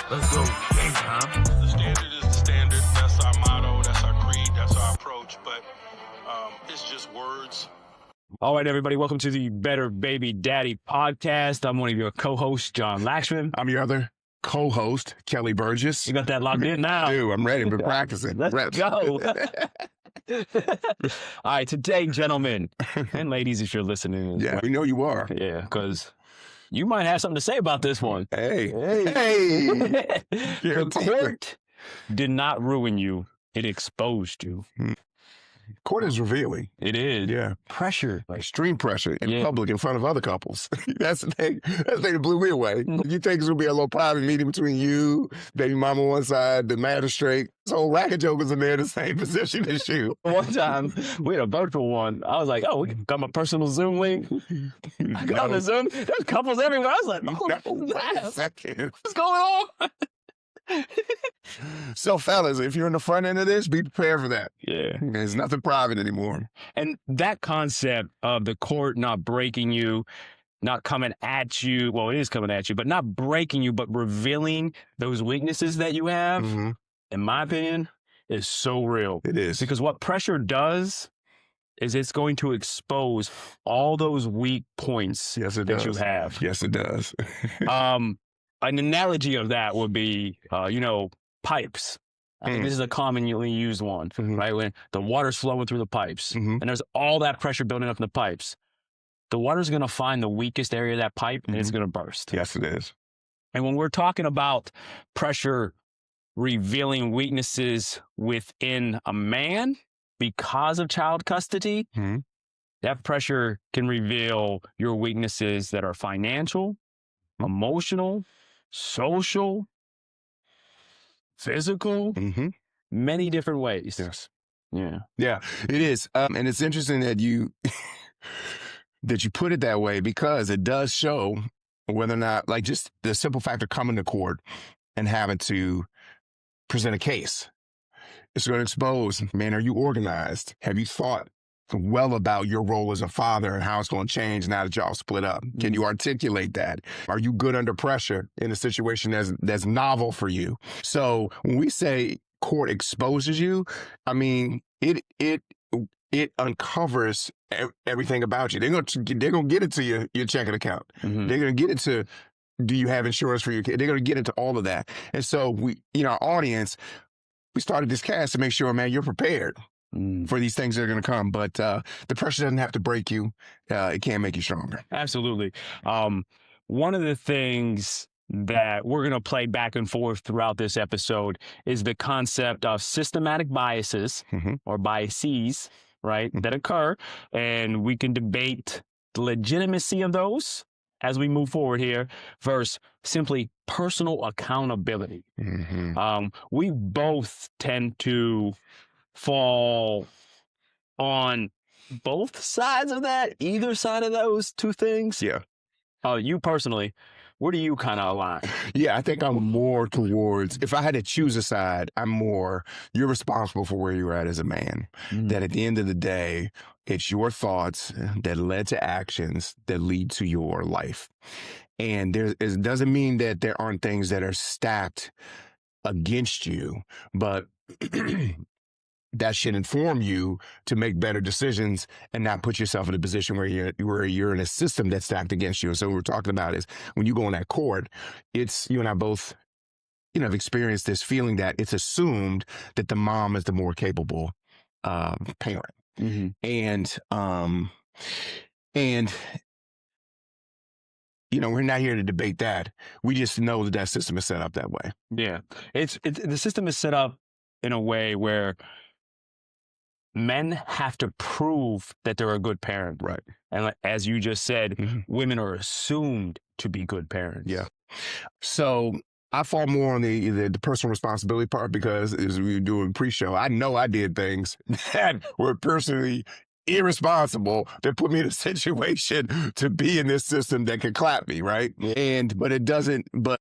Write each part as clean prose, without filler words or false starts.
Let's go. Game time. The standard is the standard. That's our motto. That's our creed. That's our approach. But it's just words. All right, everybody. Welcome to the Better Baby Daddy podcast. I'm one of your co-hosts, John Laxman. I'm your other co-host, Kelly Burgess. You got that locked in now. Dude, I'm ready. Been practicing. Let's Reps. go. All right, today, gentlemen and ladies, if you're listening. Yeah, we know you are. Yeah, because you might have something to say about this one. Hey. The court did not ruin you. It exposed you. Court is revealing. It is. Yeah. Pressure. Extreme pressure in public in front of other couples. That's the thing. That's the thing that blew me away. You think it's going to be a little private meeting between you, baby mama on one side, the magistrate. This whole rack of jokers in there in the same position as you. One time, we had a virtual one. I was like, oh, we got my personal Zoom link. I got on the Zoom. There's couples everywhere. I was like, oh, what's going on? So, fellas, if you're in the front end of this, be prepared for that. Yeah. There's nothing private anymore. And that concept of the court not breaking you, not coming at you, well, it is coming at you, but not breaking you, but revealing those weaknesses that you have, in my opinion, is so real. It is. Because what pressure does is it's going to expose all those weak points that you have. Yes, it does. An analogy of that would be, pipes. I think this is a commonly used one, right? When the water's flowing through the pipes and there's all that pressure building up in the pipes, the water's going to find the weakest area of that pipe and it's going to burst. Yes, it is. And when we're talking about pressure revealing weaknesses within a man because of child custody, that pressure can reveal your weaknesses that are financial, emotional, social, physical, many different ways. Yes. Yeah. Yeah, it is. And it's interesting that you put it that way because it does show whether or not, like, just the simple fact of coming to court and having to present a case. It's going to expose, man, are you organized? Have you thought well about your role as a father and how it's going to change now that y'all split up? Can you articulate that? Are you good under pressure in a situation that's novel for you? So when we say court exposes you, I mean, it uncovers everything about you. They're going to get into your checking account. They're going to get into, do you have insurance for your kid? They're going to get into all of that. And so we, our audience, we started this cast to make sure, man, you're prepared for these things that are going to come. But the pressure doesn't have to break you. It can make you stronger. Absolutely. One of the things that we're going to play back and forth throughout this episode is the concept of systematic biases or biases, right, that occur. And we can debate the legitimacy of those as we move forward here versus simply personal accountability. We both tend to fall on both sides of that, either side of those two things. Yeah. You personally, where do you kind of align? Yeah, I think I'm more towards, if I had to choose a side, I'm more, you're responsible for where you're at as a man. That at the end of the day, it's your thoughts that led to actions that lead to your life. And it doesn't mean that there aren't things that are stacked against you, but that should inform you to make better decisions and not put yourself in a position where you're in a system that's stacked against you. And so what we're talking about is when you go in that court, it's, you and I both, have experienced this feeling that it's assumed that the mom is the more capable parent. And we're not here to debate that. We just know that system is set up that way. Yeah. It's the system is set up in a way where men have to prove that they're a good parent. Right. And as you just said, women are assumed to be good parents. Yeah. So I fall more on the personal responsibility part because as we were doing pre-show, I know I did things that were personally irresponsible that put me in a situation to be in this system that could clap me, right? But it doesn't, but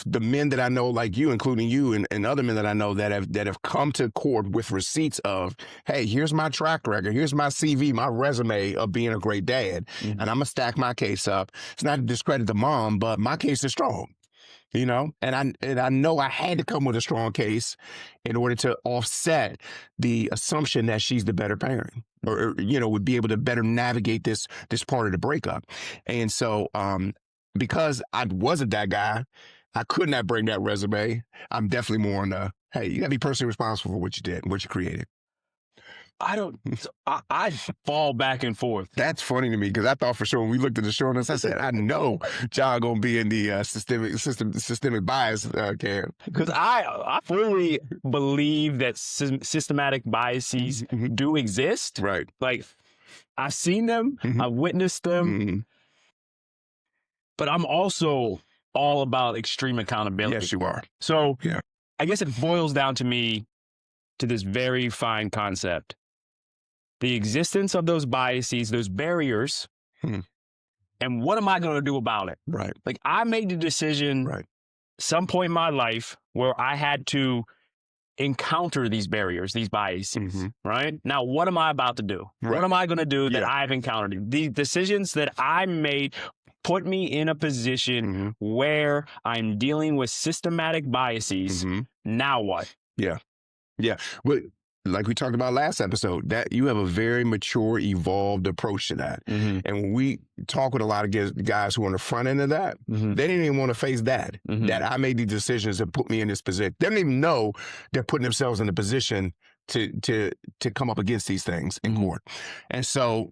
the men that I know, like you, including you and other men that I know that have come to court with receipts of, hey, here's my track record, here's my CV, my resume of being a great dad, and I'm gonna stack my case up. It's not to discredit the mom, but my case is strong. you know, and I know I had to come with a strong case in order to offset the assumption that she's the better parent, or you know, would be able to better navigate this part of the breakup. And so because I wasn't that guy, I could not bring that resume. I'm definitely more on the, hey, you gotta be personally responsible for what you did, what you created. I fall back and forth. That's funny to me because I thought for sure when we looked at the shortness, I said, I know John gonna be in the systemic bias camp. Because I fully believe that systematic biases do exist. Right. Like, I've seen them, I've witnessed them, but I'm also all about extreme accountability. Yes, you are. So yeah, I guess it boils down to me to this very fine concept. The existence of those biases, those barriers, and what am I going to do about it? Right. Like, I made the decision some point in my life where I had to encounter these barriers, these biases, right? Now, what am I about to do? Right. What am I going to do that I've encountered? The decisions that I made put me in a position where I'm dealing with systematic biases. Now what? Yeah. Yeah. But like we talked about last episode, that you have a very mature, evolved approach to that. And when we talk with a lot of guys who are on the front end of that, they didn't even want to face that, that I made these decisions that put me in this position. They don't even know they're putting themselves in a position to come up against these things in court. And so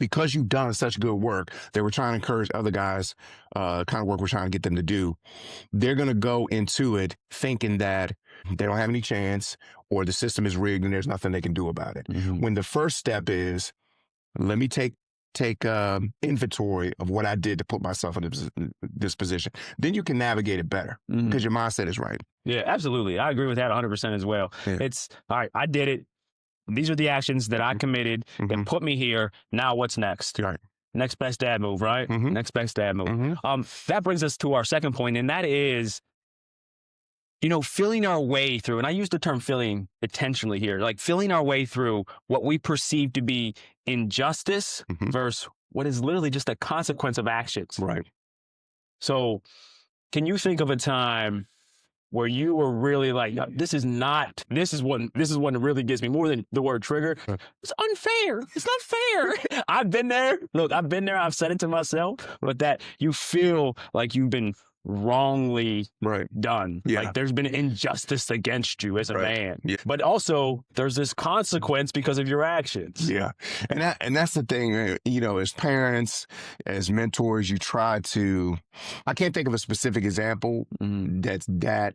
because you've done such good work that we're trying to encourage other guys, kind of work we're trying to get them to do, they're going to go into it thinking that they don't have any chance or the system is rigged and there's nothing they can do about it. When the first step is, let me take inventory of what I did to put myself in this position, then you can navigate it better because your mindset is right. Yeah, absolutely. I agree with that 100% as well. Yeah. It's, all right, I did it. These are the actions that I committed that put me here. Now what's next? Right. Next best dad move, right? Next best dad move. That brings us to our second point, and that is, you know, feeling our way through, and I use the term feeling intentionally here, like feeling our way through what we perceive to be injustice versus what is literally just a consequence of actions. Right. So can you think of a time where you were really like, this is what really gets me more than the word trigger? It's unfair. It's not fair. I've been there. Look, I've been there. I've said it to myself, but that you feel like you've been wrongly done. Yeah. Like there's been injustice against you as a man. Yeah. But also there's this consequence because of your actions. Yeah. And that's the thing, you know, as parents, as mentors, you try to, I can't think of a specific example that's that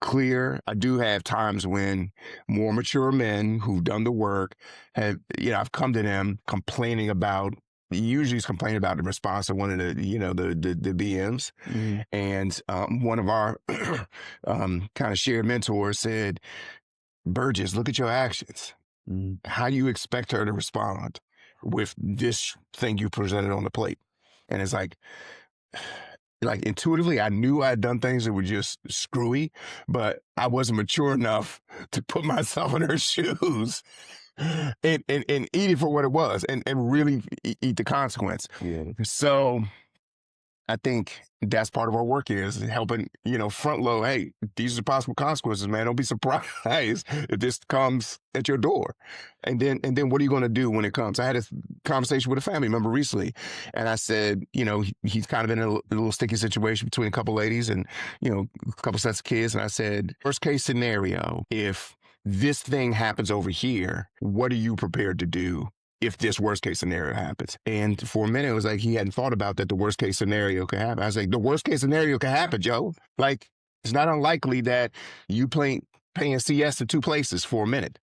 clear. I do have times when more mature men who've done the work have, you know, I've come to them complaining about, usually it's complaining about the response of one of the, you know, the BMs. And one of our kind of shared mentors said, Burgess, look at your actions. How do you expect her to respond with this thing you presented on the plate? And it's like intuitively, I knew I had done things that were just screwy, but I wasn't mature enough to put myself in her shoes and eat it for what it was and really eat the consequence. Yeah. So I think that's part of our work is helping, you know, front load. Hey, these are possible consequences, man. Don't be surprised if this comes at your door. And then what are you going to do when it comes? I had a conversation with a family member recently, and I said, you know, he's kind of in a little sticky situation between a couple ladies and, you know, a couple sets of kids. And I said, worst case scenario, if this thing happens over here, what are you prepared to do if this worst case scenario happens? And for a minute, it was like he hadn't thought about that the worst case scenario could happen. I was like, the worst case scenario could happen, Joe. Like, it's not unlikely that you paying CS to two places for a minute.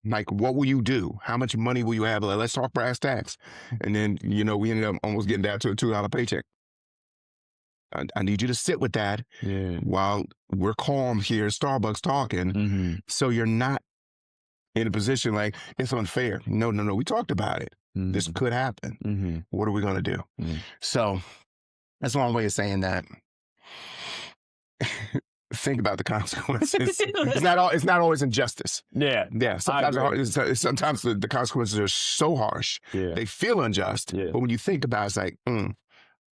Like, what will you do? How much money will you have? Like, let's talk brass tacks. And then, you know, we ended up almost getting down to a $2 paycheck. I need you to sit with that while we're calm here at Starbucks talking. So you're not in a position like it's unfair. No. We talked about it. This could happen. What are we going to do? So that's a long way of saying that. Think about the consequences. It's not always injustice. Yeah. Sometimes the consequences are so harsh. They feel unjust. But when you think about it, it's like,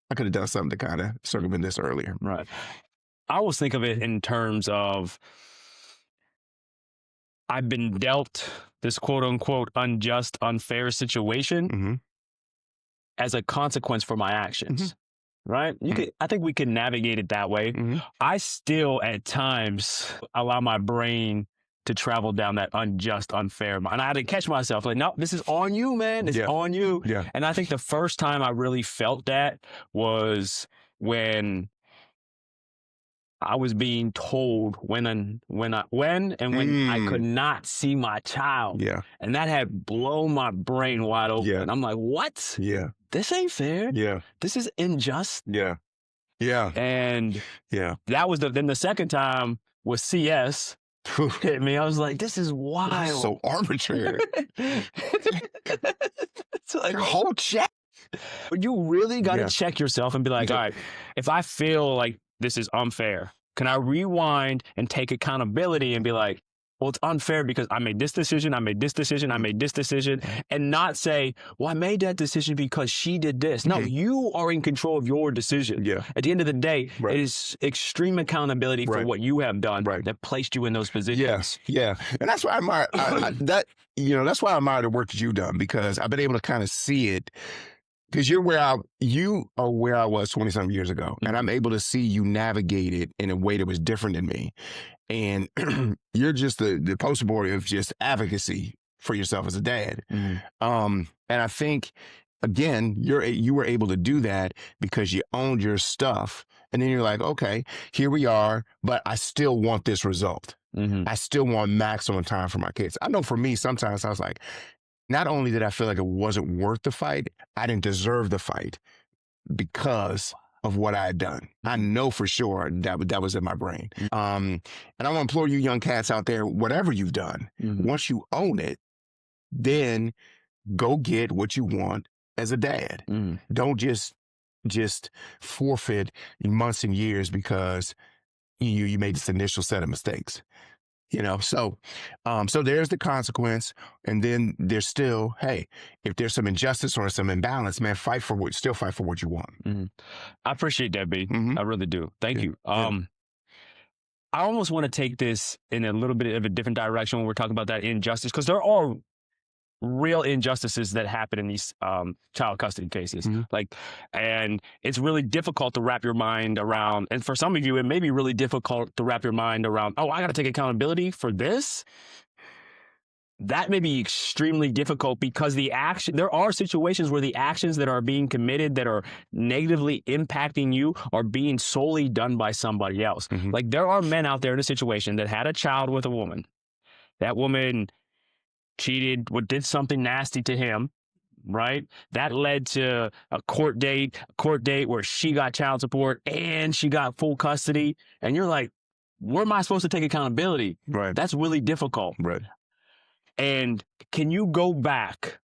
I could have done something to kind of circumvent this earlier. Right. I always think of it in terms of I've been dealt this quote unquote unjust, unfair situation as a consequence for my actions. Right? I think we can navigate it that way. I still at times allow my brain to travel down that unjust, unfair. And I had to catch myself like, no, this is on you, man. It's on you. Yeah. And I think the first time I really felt that was when I was being told when I could not see my child. Yeah. And that had blown my brain wide open. Yeah. I'm like, what? Yeah. This ain't fair. Yeah. This is unjust. Yeah. Yeah. And yeah. that was then the second time was CS hit me. I was like, this is wild. So arbitrary. It's like your whole check. But you really got to check yourself and be like, all right, if I feel like this is unfair, can I rewind and take accountability and be like, well, it's unfair because I made this decision, I made this decision, I made this decision, and not say, well, I made that decision because she did this. No, you are in control of your decision. Yeah. At the end of the day, it is extreme accountability for what you have done that placed you in those positions. Yes. Yeah. And that's why I admire that's why I admire the work that you've done, because I've been able to kind of see it. Because you are where I was 20-something years ago, and I'm able to see you navigate it in a way that was different than me. And you're just the poster boy of just advocacy for yourself as a dad. And I think, again, you were able to do that because you owned your stuff. And then you're like, okay, here we are, but I still want this result. I still want maximum time for my kids. I know for me, sometimes I was like, not only did I feel like it wasn't worth the fight, I didn't deserve the fight because of what I had done. I know for sure that was in my brain. And I want to implore you young cats out there, whatever you've done, once you own it, then go get what you want as a dad. Don't just forfeit months and years because you made this initial set of mistakes. So there's the consequence, and then there's still, hey, if there's some injustice or some imbalance, man, still fight for what you want. I appreciate that, B. I really do. Thank you. I almost want to take this in a little bit of a different direction when we're talking about that injustice, because there are real injustices that happen in these child custody cases. And it's really difficult to wrap your mind around. And for some of you, it may be really difficult to wrap your mind around, oh, I got to take accountability for this. That may be extremely difficult because there are situations where the actions that are being committed that are negatively impacting you are being solely done by somebody else. Like there are men out there in a situation that had a child with a woman. That woman cheated, did something nasty to him, right? That led to a court date where she got child support and she got full custody. And you're like, where am I supposed to take accountability? Right. That's really difficult. Right. And can you go back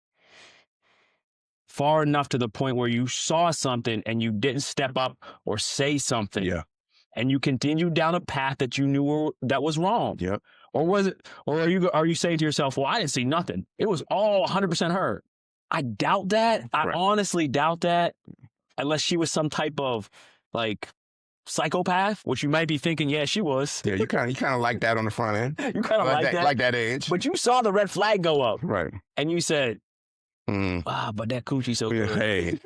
far enough to the point where you saw something and you didn't step up or say something? Yeah. And you continued down a path that you knew that was wrong? Yep. Or are you saying to yourself, well, I didn't see nothing. It was all 100% her. I doubt that. I honestly doubt that, unless she was some type of like psychopath, which you might be thinking, yeah, she was. Yeah, you kind of like that on the front end. You kind of like that. Like that edge. But you saw the red flag go up. Right. And you said, but that coochie so good.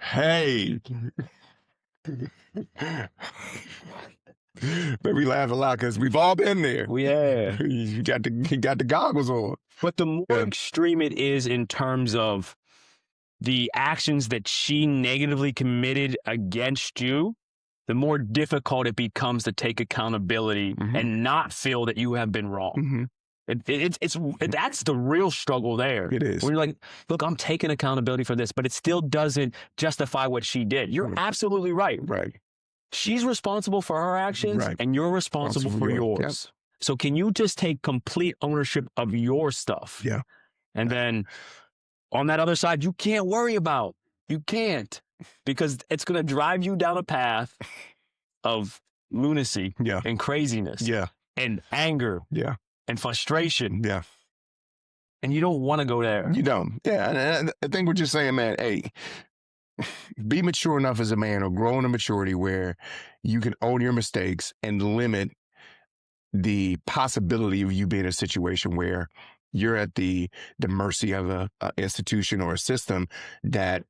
Hey. But we laugh a lot because we've all been there. Yeah. You got the goggles on. But the more extreme it is in terms of the actions that she negatively committed against you, the more difficult it becomes to take accountability and not feel that you have been wrong. That's the real struggle there. It is. When you're like, look, I'm taking accountability for this, but it still doesn't justify what she did. You're absolutely right. Right. She's responsible for her actions, and you're responsible for yours. Yep. So can you just take complete ownership of your stuff? Yeah. And then on that other side, you can't worry about. You can't, because it's going to drive you down a path of lunacy and craziness and anger and frustration. Yeah. And you don't want to go there. You don't. Yeah. And I think we're just saying, man, hey, be mature enough as a man or grow into maturity where you can own your mistakes and limit the possibility of you being in a situation where you're at the mercy of a institution or a system that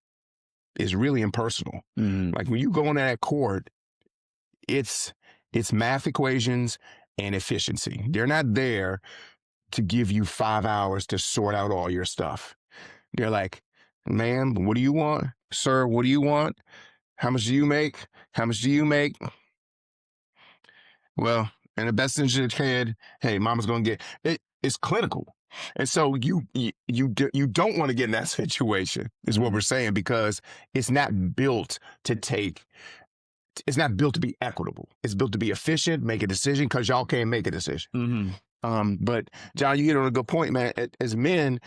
is really impersonal. Like when you go into that court, it's math equations and efficiency. They're not there to give you 5 hours to sort out all your stuff. They're like, ma'am, what do you want? Sir, what do you want? How much do you make? How much do you make? Well, in the best interest of the kid, hey, mama's going to get it. It's clinical. And so you don't want to get in that situation, is what we're saying, because it's not built to it's not built to be equitable. It's built to be efficient, make a decision, because y'all can't make a decision. But John, you hit on a good point, man. As men,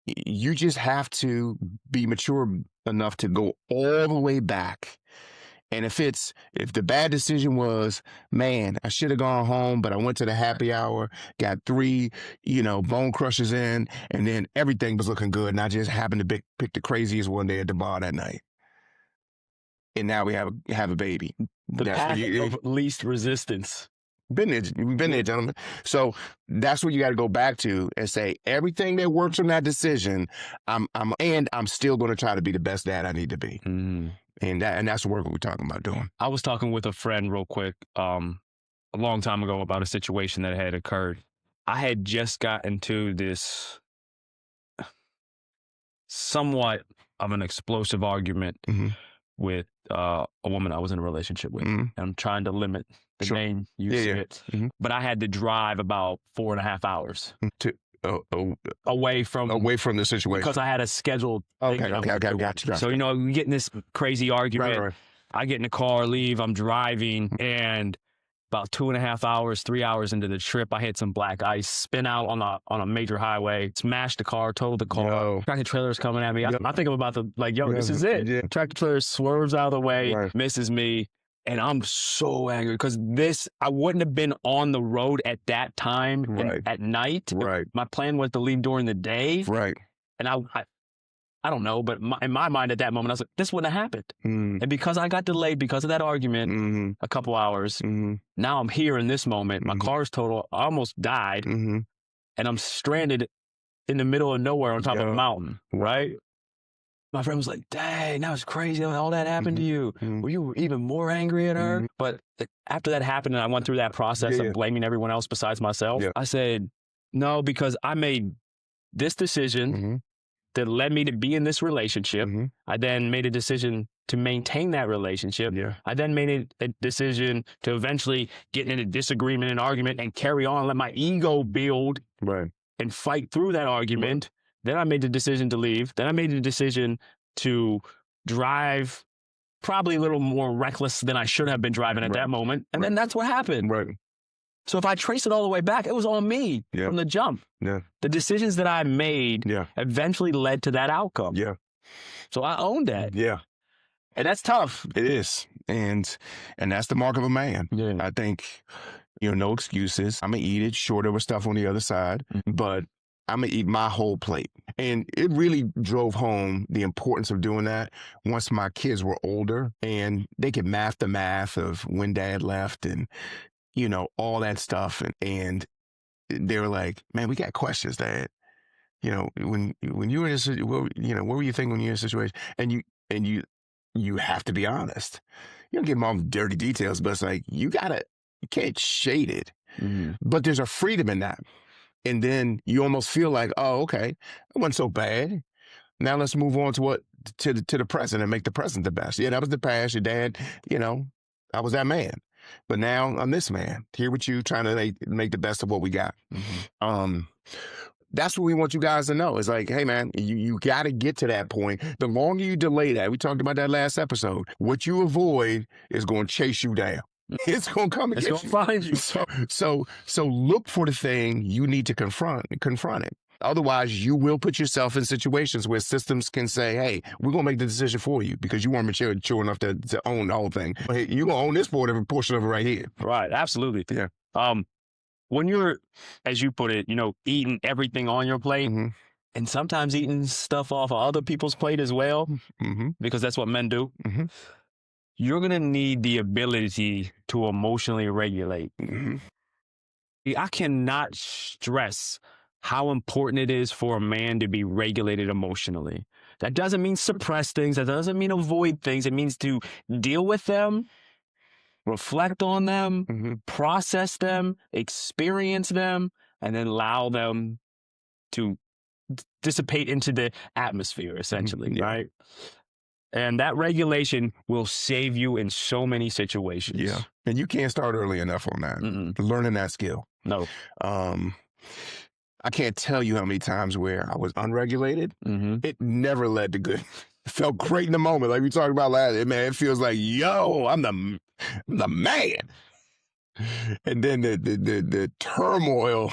you just have to be mature enough to go all the way back. And if the bad decision was, man, I should have gone home, but I went to the happy hour, got 3, bone crushers in, and then everything was looking good, and I just happened to pick the craziest one day at the bar that night. And now we have a baby. The path of least resistance. We've been there, gentlemen. So that's what you got to go back to and say, everything that works from that decision, I'm still going to try to be the best dad I need to be. And that's the work we're talking about doing. I was talking with a friend real quick a long time ago about a situation that had occurred. I had just gotten to this somewhat of an explosive argument with a woman I was in a relationship with. And I'm trying to limit the name usage. But I had to drive about 4.5 hours away from the situation, because I had a scheduled okay, got you. So we get in this crazy argument. Right. I get in the car, leave, I'm driving, and about 2.5 hours, 3 hours into the trip, I hit some black ice, spin out on a major highway, smashed the car, totaled the car. Tractor trailer's coming at me. I think I'm about to this is it. Yeah. Tractor trailer swerves out of the way, misses me. And I'm so angry because I wouldn't have been on the road at that time at night. Right. My plan was to leave during the day. Right. And I don't know, but in my mind at that moment, I was like, this wouldn't have happened. And because I got delayed because of that argument, a couple hours, now I'm here in this moment. My car's total. I almost died. And I'm stranded in the middle of nowhere on top of a mountain. Right. My friend was like, dang, that was crazy. All that happened to you. Were you even more angry at her? But after that happened and I went through that process of blaming everyone else besides myself, I said, no, because I made this decision that led me to be in this relationship. I then made a decision to maintain that relationship. I then made a decision to eventually get in a disagreement and argument and carry on, let my ego build and fight through that argument. Then I made the decision to leave. Then I made the decision to drive probably a little more reckless than I should have been driving at that moment. And then that's what happened. So if I trace it all the way back, it was on me from the jump. The decisions that I made eventually led to that outcome. So I owned that. And that's tough. It is. And that's the mark of a man. I think, no excuses. I'm going to eat it. Sure, there was stuff on the other side, but I'm going to eat my whole plate. And it really drove home the importance of doing that once my kids were older and they could math the math of when dad left and, all that stuff. And they were like, man, we got questions, Dad. When you were in this, what were you thinking when you were in a situation? And you have to be honest. You don't give them all the dirty details, but it's like, you can't shade it. But there's a freedom in that. And then you almost feel like, oh, okay, it wasn't so bad. Now let's move on to the present and make the present the best. Yeah, that was the past. Your dad, I was that man. But now I'm this man here with you trying to make the best of what we got. That's what we want you guys to know. It's like, hey, man, you got to get to that point. The longer you delay that, we talked about that last episode, what you avoid is going to chase you down. It's going to come and it's get going to find you. So look for the thing you need to confront it. Otherwise, you will put yourself in situations where systems can say, hey, we're going to make the decision for you because you weren't mature enough to own the whole thing. Hey, you're going to own this portion of it right here. Right. Absolutely. Yeah. When you're, as you put it, eating everything on your plate, and sometimes eating stuff off of other people's plate as well, Mm-hmm. because that's what men do. Mm-hmm. You're going to need the ability to emotionally regulate. Mm-hmm. I cannot stress how important it is for a man to be regulated emotionally. That doesn't mean suppress things. That doesn't mean avoid things. It means to deal with them, reflect on them, Mm-hmm. process them, experience them, and then allow them to dissipate into the atmosphere, essentially, Yeah. right? And that regulation will save you in so many situations. Yeah. And you can't start early enough on that. Mm-mm. Learning that skill. No. I can't tell you how many times where I was unregulated. Mm-hmm. It never led to good. It felt great in the moment. Like we talked about last, man, it feels like, yo, I'm the man. And then the turmoil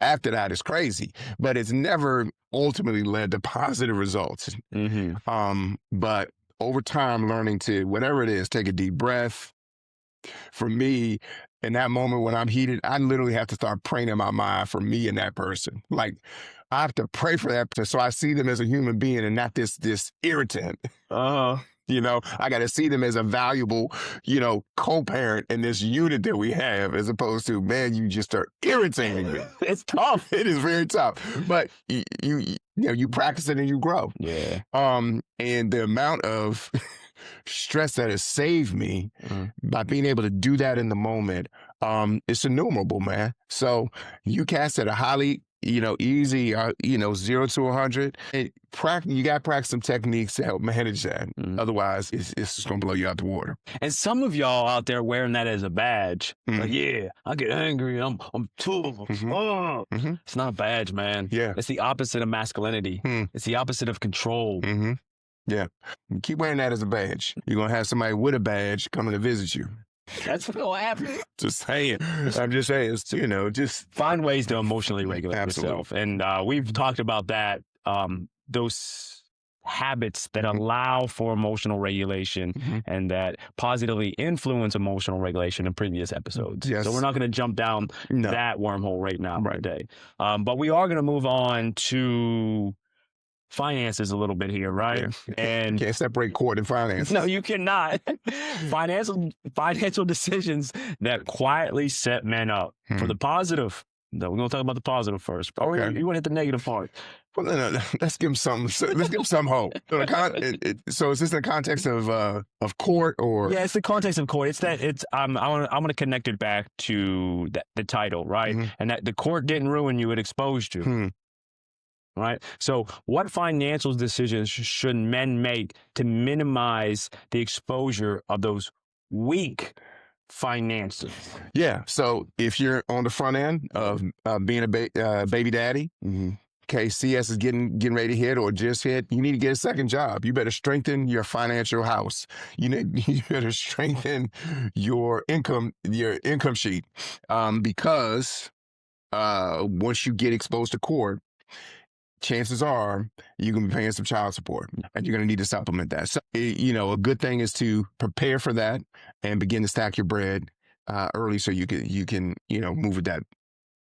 after that is crazy, but it's never ultimately led to positive results. Mm-hmm. But over time, learning to, whatever it is, take a deep breath. For me, in that moment when I'm heated, I literally have to start praying in my mind for me and that person. Like, I have to pray for that person so I see them as a human being and not this irritant. I got to see them as a valuable, co-parent in this unit that we have, as opposed to, man, you just are irritating me. It's tough. It is very tough, but you practice it and you grow. Yeah. And the amount of stress that has saved me by being able to do that in the moment, it's innumerable, man. So you cast at a highly, easy, 0 to 100. You got to practice some techniques to help manage that. Otherwise, it's just going to blow you out the water. And some of y'all out there wearing that as a badge. Like, yeah, I get angry. I'm too. It's not a badge, man. Yeah. It's the opposite of masculinity. It's the opposite of control. Yeah. Keep wearing that as a badge. You're going to have somebody with a badge coming to visit you. That's what's going to happen. Just saying. I'm just saying, just find ways to emotionally regulate Absolutely. yourself. And we've talked about that, those habits that allow for emotional regulation and that positively influence emotional regulation in previous episodes. Yes. So we're not going to jump down that wormhole right now today. But we are going to move on to finances a little bit here, right? Yeah. And can't separate court and finance. No, you cannot. Financial decisions that quietly set men up for the positive. No, we're going to talk about the positive first. Or Okay. you want to hit the negative part? Well, no. Let's give them some. Let's give them some hope. So is this in the context of court or? Yeah, it's the context of court. It's that I'm going to connect it back to the title, right? And that the court didn't ruin you; it exposed you. Right. So what financial decisions should men make to minimize the exposure of those weak finances? Yeah. So if you're on the front end of being a baby daddy, okay, CS is getting ready to hit or just hit, you need to get a second job. You better strengthen your financial house. You better strengthen your income sheet because once you get exposed to court, chances are you're going to be paying some child support and you're going to need to supplement that. So, a good thing is to prepare for that and begin to stack your bread early so you can move with that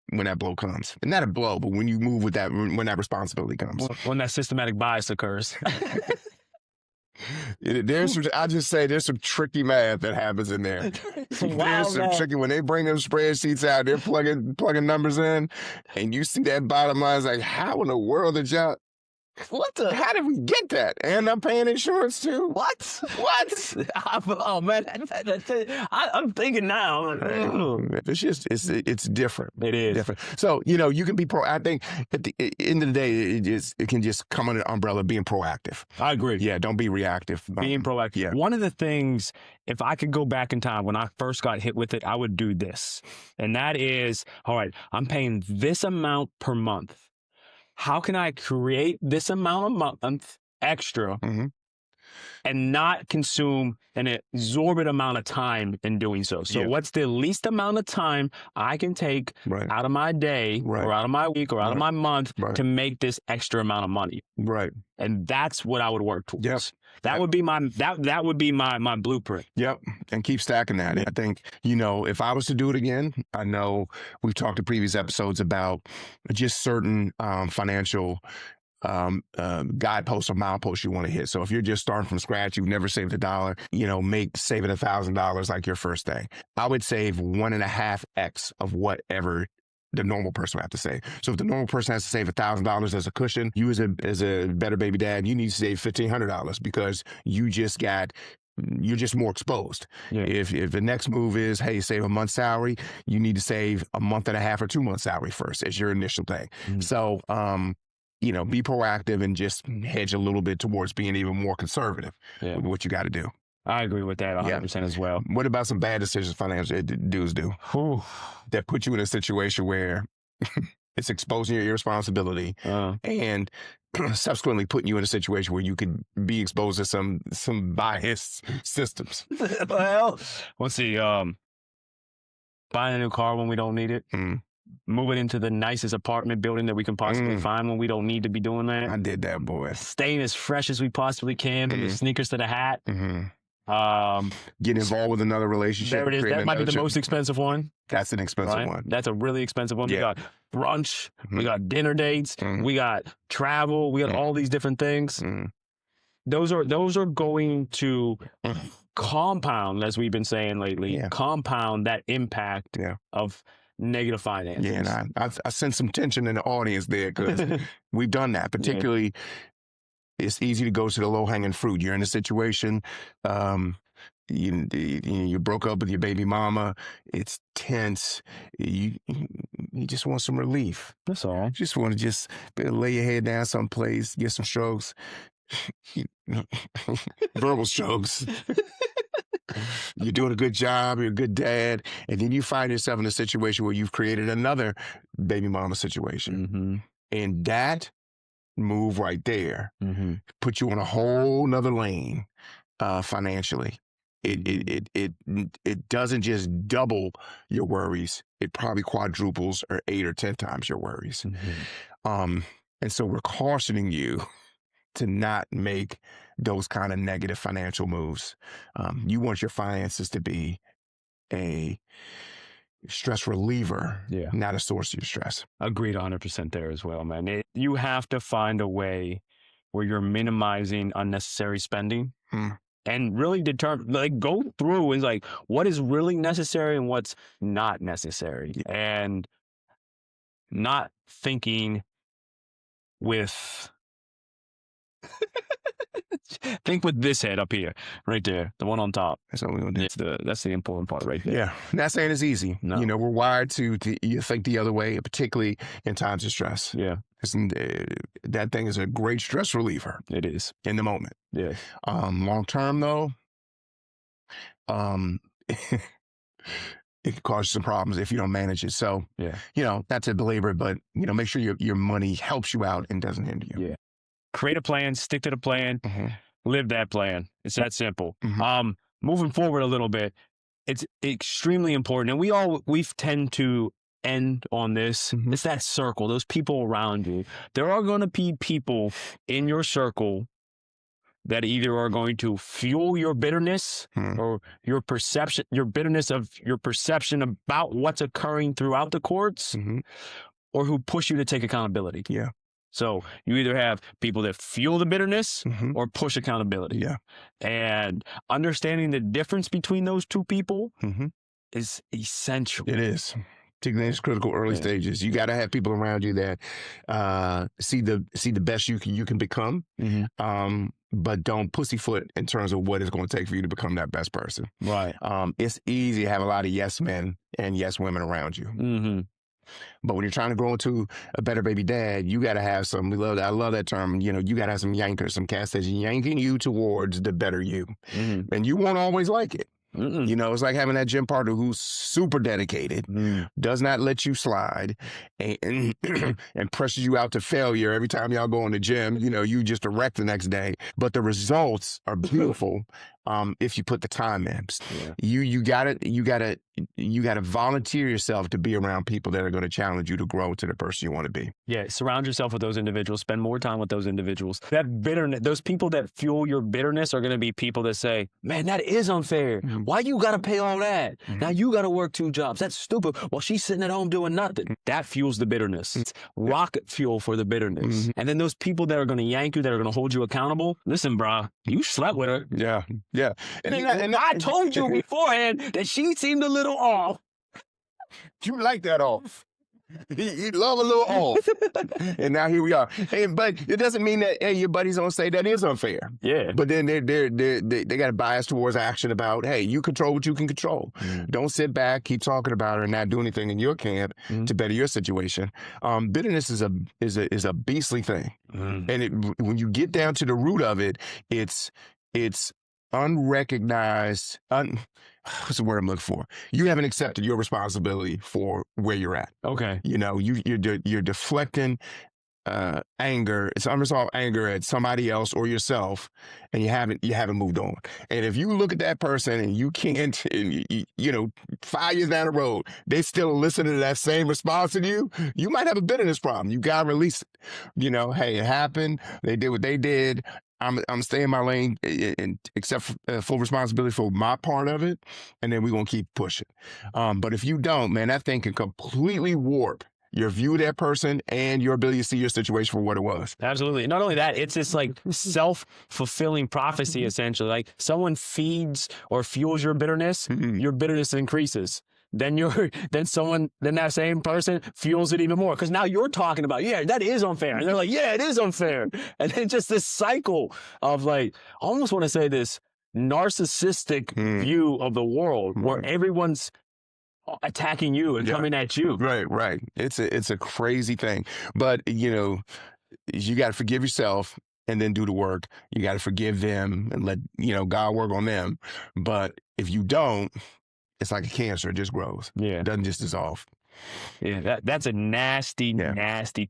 when that blow comes. And not a blow, but when you move with that, when that responsibility comes. When that systematic bias occurs. There's some tricky math that happens in there. There's some tricky, when they bring them spreadsheets out, they're plugging numbers in, and you see that bottom line, it's like, how in the world did y'all? How did we get that? And I'm paying insurance too. What? Oh man, I'm thinking now. It's just it's different. It is different. So you can be I think at the end of the day, it can just come under the umbrella of being proactive. I agree. Yeah, don't be reactive. Being proactive. Yeah. One of the things, if I could go back in time when I first got hit with it, I would do this, and that is, all right, I'm paying this amount per month. How can I create this amount a month extra and not consume an exorbitant amount of time in doing so? So what's the least amount of time I can take out of my day or out of my week or out of my month to make this extra amount of money? Right. And that's what I would work towards. Yep. That would be my blueprint. Yep. And keep stacking that. I think, if I was to do it again, I know we've talked in previous episodes about just certain financial guideposts or mileposts you want to hit. So if you're just starting from scratch, you've never saved $1, saving $1,000 like your first thing. I would save 1.5x of whatever the normal person would have to save. So if the normal person has to save $1,000 as a cushion, you as a better baby dad, you need to save $1,500 because you're just more exposed. Yeah. If the next move is, hey, save a month's salary, you need to save a month and a half or 2 months salary first as your initial thing. Mm. So, be proactive and just hedge a little bit towards being even more conservative with what you got to do. I agree with that 100% as well. What about some bad decisions financial dudes do that put you in a situation where it's exposing your irresponsibility and subsequently putting you in a situation where you could be exposed to some biased systems? Well, let's see. Buying a new car when we don't need it. Moving into the nicest apartment building that we can possibly find when we don't need to be doing that. I did that, boy. Staying as fresh as we possibly can, from the sneakers to the hat. Getting involved with another relationship. There it is. That might be the most expensive one. That's an expensive one. That's a really expensive one. Yeah. We got brunch. We got dinner dates. We got travel. We got all these different things. Those are going to compound, as we've been saying lately, compound that impact of negative finances. Yeah, and I sense some tension in the audience there because we've done that. Particularly, it's easy to go to the low-hanging fruit. You're in a situation, you broke up with your baby mama. It's tense. You just want some relief. That's all. You just want to lay your head down someplace, get some strokes, verbal strokes. You're doing a good job. You're a good dad. And then you find yourself in a situation where you've created another baby mama situation. And that move right there put you on a whole nother lane financially. It doesn't just double your worries. It probably quadruples or 8 or 10 times your worries. And so we're cautioning you to not make those kind of negative financial moves. You want your finances to be a stress reliever, not a source of your stress. Agreed 100% there as well, man. You have to find a way where you're minimizing unnecessary spending and really go through and what is really necessary and what's not necessary, and not thinking with think with this head up here, right there, the one on top. That's what we're gonna do. That's the important part right there. Yeah, not saying it's easy. No. We're wired to you think the other way, particularly in times of stress. Yeah, that thing is a great stress reliever. It is in the moment. Yeah. Long term though, it can cause you some problems if you don't manage it. So not to belabor it, but make sure your money helps you out and doesn't hinder you. Yeah. Create a plan, stick to the plan, live that plan. It's that simple. Moving forward a little bit, it's extremely important. And we tend to end on this. It's that circle, those people around you. There are going to be people in your circle that either are going to fuel your bitterness or your bitterness of your perception about what's occurring throughout the courts, or who push you to take accountability. Yeah. So you either have people that fuel the bitterness or push accountability. Yeah. And understanding the difference between those two people is essential. It is. Particularly in its critical early stages. You got to have people around you that see the best you can become, but don't pussyfoot in terms of what it's going to take for you to become that best person. Right. It's easy to have a lot of yes men and yes women around you. But when you're trying to grow into a better baby dad, you got to have some, I love that term, you got to have some yankers, some cats that's yanking you towards the better you. And you won't always like it. It's like having that gym partner who's super dedicated, does not let you slide, and presses you out to failure every time y'all go in the gym. You just a wreck the next day. But the results are beautiful. if you put the time in. Yeah. You gotta volunteer yourself to be around people that are going to challenge you to grow to the person you want to be. Yeah, surround yourself with those individuals. Spend more time with those individuals. That bitterness, those people that fuel your bitterness are going to be people that say, man, that is unfair. Why you got to pay all that? Now you got to work 2 jobs. That's stupid. Well, she's sitting at home doing nothing. That fuels the bitterness. It's rocket fuel for the bitterness. And then those people that are going to yank you, that are going to hold you accountable. Listen, brah, you slept with her. Yeah, yeah. And I told you beforehand that she seemed a little off. You like that off. You love a little off. And now here we are. Hey, but it doesn't mean that your buddies don't say that is unfair. Yeah. But then they got a bias towards action about, hey, you control what you can control. Don't sit back, keep talking about it, and not do anything in your camp to better your situation. Bitterness is a beastly thing. And when you get down to the root of it, it's unrecognized. What's the word I'm looking for? You haven't accepted your responsibility for where you're at. Okay. You know, you're deflecting anger. It's unresolved anger at somebody else or yourself, and you haven't moved on. And if you look at that person and you can't, and you know, 5 years down the road, they still listening to that same response to you, you might have a bitterness problem. You gotta release it. You know, hey, it happened. They did what they did. I'm staying in my lane and accept full responsibility for my part of it, and then we're gonna keep pushing. But if you don't, man, that thing can completely warp your view of that person and your ability to see your situation for what it was. Absolutely. Not only that, it's this like self-fulfilling prophecy, essentially. Like someone feeds or fuels your bitterness increases. Then that same person fuels it even more. Because now you're talking about, yeah, that is unfair. And they're like, yeah, it is unfair. And then just this cycle of like, I almost want to say this narcissistic view of the world where everyone's attacking you and coming at you. Right. It's a crazy thing. But, you know, you got to forgive yourself and then do the work. You got to forgive them and let, you know, God work on them. But if you don't, it's like a cancer. It just grows. Yeah. It doesn't just dissolve. Yeah, that's a nasty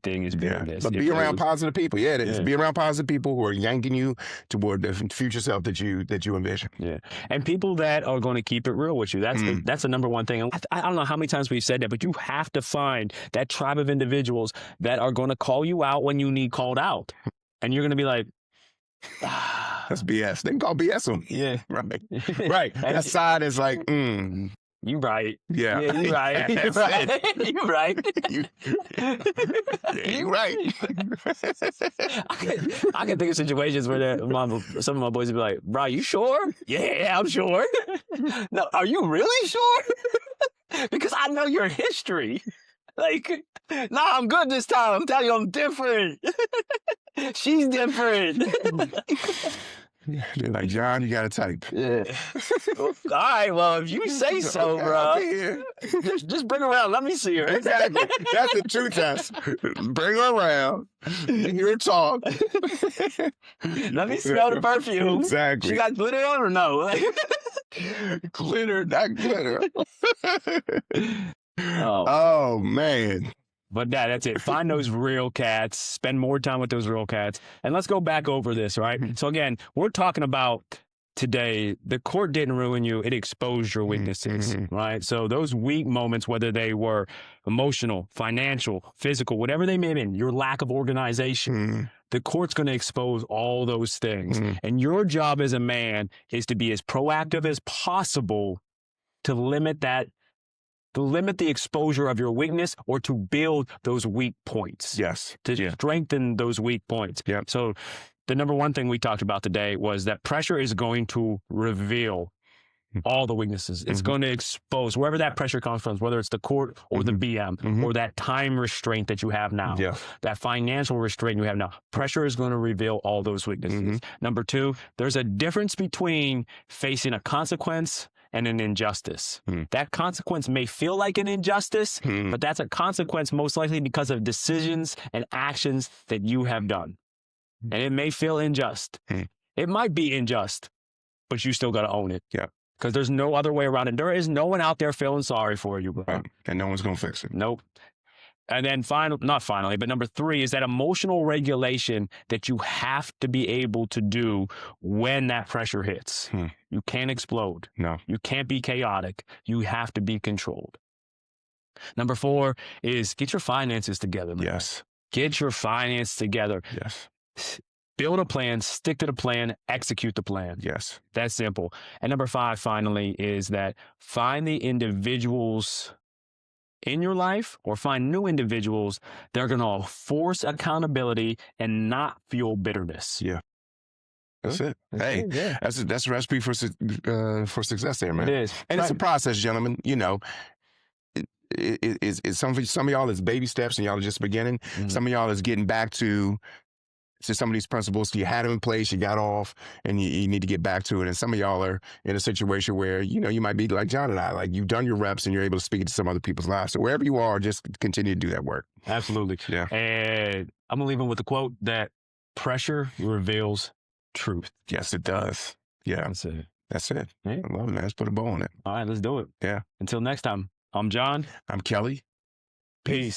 thing is bitterness. But be around positive people. Yeah, it is. Be around positive people who are yanking you toward the future self that you envision. Yeah, and people that are going to keep it real with you. That's the number one thing. I don't know how many times we've said that, but you have to find that tribe of individuals that are going to call you out when you need called out, and you're going to be like, that's BS. They can call BS on. Yeah, right. That side is like, You right. Yeah. You right. You right. You right. You right. I can think of situations where some of my boys would be like, bro, you sure? Yeah, I'm sure. No, are you really sure? Because I know your history. Like, nah, I'm good this time. I'm telling you, I'm different. She's different. They're like, John, you got to type. Yeah. All right, well, if you say so, bro. Just bring her around. Let me see her. Exactly. That's the true test. Bring her around. Hear her talk. Let me smell the perfume. Exactly. She got glitter on or no? Glitter, not glitter. Oh, man. But that's it. Find those real cats. Spend more time with those real cats. And let's go back over this, right? So again, we're talking about today, the court didn't ruin you. It exposed your weaknesses, right? So those weak moments, whether they were emotional, financial, physical, whatever they may have been, your lack of organization, the court's going to expose all those things. And your job as a man is to be as proactive as possible to limit the exposure of your weakness or to build those weak points. Yes. To strengthen those weak points. Yeah. So the number one thing we talked about today was that pressure is going to reveal all the weaknesses. It's going to expose wherever that pressure comes from, whether it's the court or the BM or that time restraint that you have now, that financial restraint you have now. Pressure is going to reveal all those weaknesses. Number two, there's a difference between facing a consequence and an injustice. That consequence may feel like an injustice, but that's a consequence most likely because of decisions and actions that you have done. And it may feel unjust. It might be unjust, but you still got to own it. Yeah. Because there's no other way around it. There is no one out there feeling sorry for you, bro. Right. And no one's going to fix it. Nope. And then not finally, but number 3 is that emotional regulation that you have to be able to do when that pressure hits. You can't explode. No. You can't be chaotic. You have to be controlled. Number 4 is get your finances together, man. Yes. Get your finance together. Yes. Build a plan, stick to the plan, execute the plan. Yes. That's simple. And number 5, finally, is that find the individuals in your life or find new individuals that are going to force accountability and not feel bitterness. Yeah. That's it. That's it, yeah. That's a recipe for success there, man. It is. And it's a process, gentlemen. You know, it's some of y'all is baby steps and y'all are just beginning. Some of y'all is getting back to some of these principles. You had them in place, you got off, and you need to get back to it. And some of y'all are in a situation where, you know, you might be like John and I, like you've done your reps and you're able to speak into some other people's lives. So wherever you are, just continue to do that work. Absolutely. Yeah. And I'm going to leave them with the quote that pressure reveals truth. Yes, it does. Yeah. That's it. That's it. Yeah. I love it, man. Let's put a bow on it. All right, let's do it. Yeah. Until next time, I'm John. I'm Kelly. Peace.